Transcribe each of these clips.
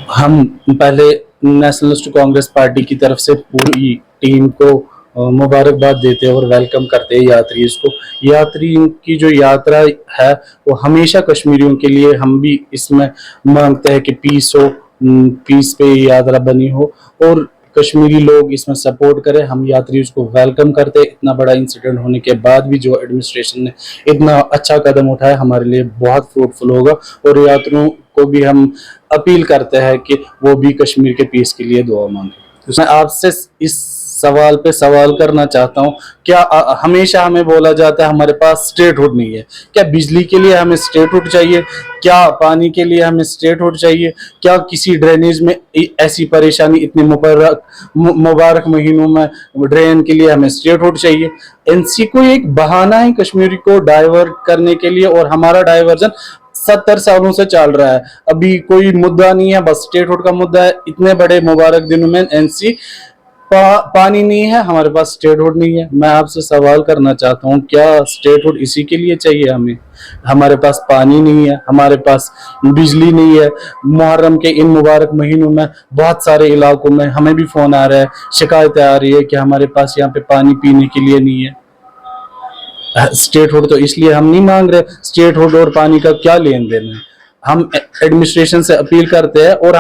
हम पहले nationalist Congress party की तरफ से पूरी टीम को मुबारकबाद देते हैं और वेलकम करते हैं यात्रियों को। यात्रियों की जो यात्रा है वो हमेशा कश्मीरियों के लिए, हम भी इसमें मांगते हैं कि पीस हो, पीस पे यात्रा बनी हो और कश्मीरी लोग इसमें सपोर्ट करें। हम यात्रियों को वेलकम करते हैं। इतना बड़ा इंसिडेंट होने के बाद भी जो एडमिनिस्ट्रेशन ने इतना अच्छा कदम उठाया हमारे लिए बहुत फ्रूटफुल होगा और यात्रियों को भी हम अपील करते हैं कि वो भी कश्मीर के पीस के लिए दुआ मांगे। मैं आपसे इस सवाल पे सवाल करना चाहता हूँ, क्या हमेशा हमें बोला जाता है हमारे पास स्टेटहुड नहीं है। क्या बिजली के लिए हमें स्टेटहुड चाहिए? क्या पानी के लिए हमें स्टेटहुड चाहिए? क्या किसी ड्रेनेज में ऐसी परेशानी इतने मुबारक महीनों में ड्रेन के लिए हमें स्टेटहुड चाहिए? एनसी को एक बहाना है कश्मीरी को डाइवर्ट करने के लिए और हमारा डाइवर्जन 70 सालों से चल रहा है। अभी कोई मुद्दा नहीं है, बस स्टेटहुड का मुद्दा है। इतने बड़े मुबारक दिनों में एनसी पानी नहीं है, हमारे पास स्टेटहुड नहीं है। मैं आपसे सवाल करना चाहता हूँ, क्या स्टेटहुड इसी के लिए चाहिए हमें? हमारे पास पानी नहीं है, हमारे पास बिजली नहीं है। मुहर्रम के इन मुबारक महीनों में बहुत सारे इलाकों में हमें भी फोन आ रहा है, शिकायतें आ रही है कि हमारे पास यहाँ पे पानी पीने के लिए नहीं है। स्टेटहुड तो इसलिए हम नहीं मांग रहे। स्टेटहुड और पानी का क्या लेन देन है? हम एडमिनिस्ट्रेशन से अपील करते हैं और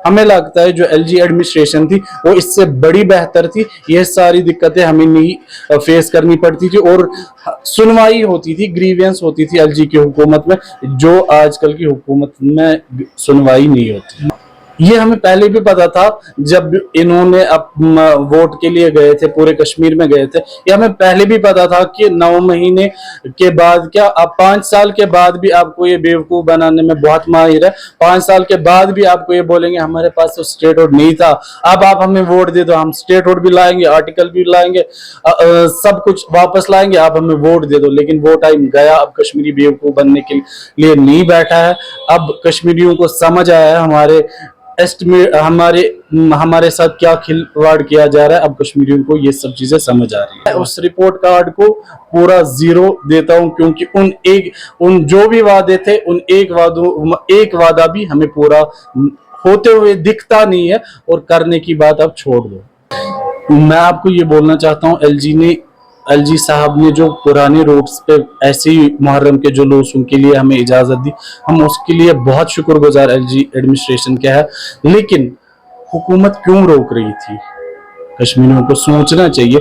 हमें लगता है जो एलजी एडमिनिस्ट्रेशन थी वो इससे बड़ी बेहतर थी। ये सारी दिक्कतें हमें नहीं फेस करनी पड़ती थी और सुनवाई होती थी, ग्रीवियंस होती थी एलजी की हुकूमत में, जो आजकल की हुकूमत में सुनवाई नहीं होती। ये हमें पहले भी पता था जब इन्होंने वोट के लिए गए थे, पूरे कश्मीर में गए थे। ये हमें पहले भी पता था कि 9 महीने के बाद क्या, अब 5 साल के बाद भी आपको ये बेवकूफ बनाने में बहुत माहिर है। 5 साल के बाद भी आपको ये बोलेंगे हमारे पास तो स्टेटहुड नहीं था, अब आप हमें वोट दे दो, हम स्टेटहुड भी लाएंगे, आर्टिकल भी लाएंगे, सब कुछ वापस लाएंगे, आप हमें वोट दे दो। लेकिन वो टाइम गया, अब कश्मीरी बेवकूफ बनने के लिए नहीं बैठा है। अब कश्मीरियों को समझ आया है हमारे साथ क्या खिलवाड़ किया जा रहा है। अब कश्मीरियों को ये सब चीजें समझ आ रही है। उस रिपोर्ट कार्ड को पूरा 0 देता हूं, क्योंकि उन जो भी वादे थे, उन एक वादा भी हमें पूरा होते हुए दिखता नहीं है और करने की बात अब छोड़ दो। मैं आपको ये बोलना चाहता हूं, एलजी साहब ने जो पुराने रूट्स पे ऐसे ही मुहर्रम के जुलूस उनके लिए हमें इजाजत दी, हम उसके लिए बहुत शुक्रगुजार एलजी एडमिनिस्ट्रेशन के है। लेकिन हुकूमत क्यों रोक रही थी? कश्मीरियों को सोचना चाहिए।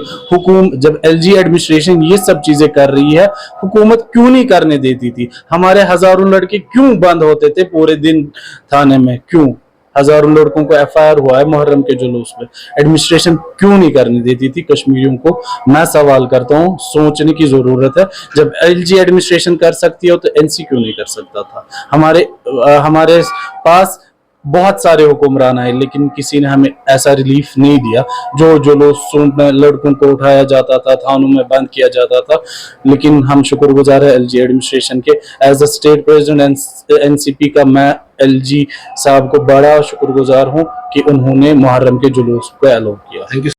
जब एलजी एडमिनिस्ट्रेशन ये सब चीजें कर रही है, हुकूमत क्यों नहीं करने देती थी? हमारे हजारों लड़के क्यों बंद होते थे पूरे दिन थाने में? क्यों हजारों लड़कों को एफआईआर हुआ है मुहर्रम के जुलूस पे? एडमिनिस्ट्रेशन क्यों नहीं करने देती थी कश्मीरियों को? मैं सवाल करता हूँ, सोचने की जरूरत है। जब एलजी एडमिनिस्ट्रेशन कर सकती हो तो एनसी क्यों नहीं कर सकता था? हमारे पास बहुत सारे हुक्मरान आए, लेकिन किसी ने हमें ऐसा रिलीफ नहीं दिया। जो जुलूस में लड़कों को उठाया जाता था, थानों में बंद किया जाता था। लेकिन हम शुक्रगुजार है एलजी एडमिनिस्ट्रेशन के। As a state president NCP का मैं एलजी साहब को बड़ा शुक्रगुजार हूं कि उन्होंने मुहर्रम के जुलूस को अलाउ किया। Thank you.